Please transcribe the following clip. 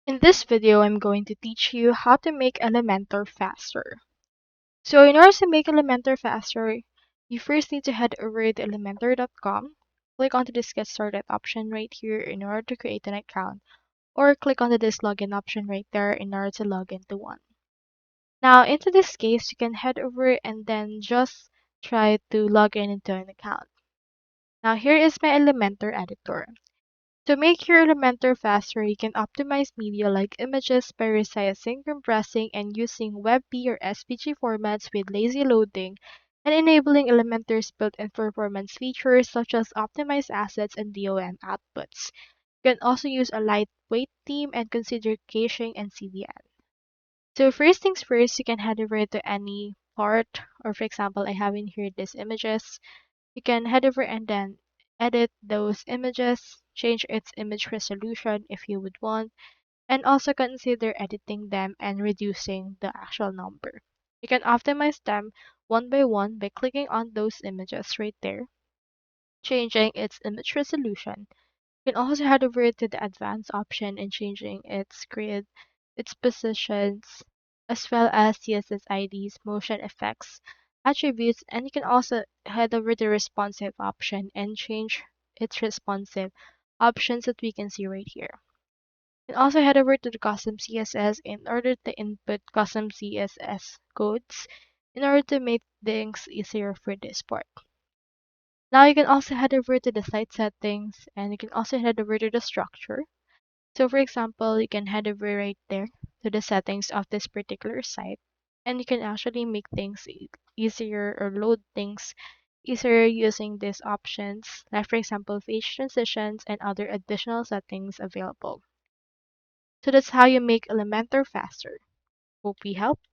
In this video, I'm going to teach you how to make Elementor faster. So in order to make Elementor faster, you first need to head over to elementor.com, click onto this Get Started option right here in order to create an account, or click onto this Login option right there in order to log into one. Now, into this case, you can head over and then just try to log in into an account. Now, here is my Elementor editor. To make your Elementor faster, you can optimize media like images by resizing, compressing, and using WebP or SVG formats with lazy loading, and enabling Elementor's built-in performance features such as optimized assets and DOM outputs. You can also use a lightweight theme and consider caching and CDN. So first things first, you can head over to any part, or for example, I have in here these images. You can head over and then edit those images, change its image resolution if you would want, and also consider editing them and reducing the actual number. You can optimize them one by one by clicking on those images right there, changing its image resolution. You can also head over to the advanced option and changing its grid, its positions, as well as CSS IDs, motion effects, attributes, and you can also head over to responsive option and change its responsive options that we can see right here. You can also head over to the custom CSS in order to input custom CSS codes in order to make things easier for this part. Now you can also head over to the site settings and you can also head over to the structure. So for example, you can head over right there to the settings of this particular site and you can actually make things easier or load things easier using these options, like for example, page transitions and other additional settings available. So that's how you make Elementor faster. Hope we helped.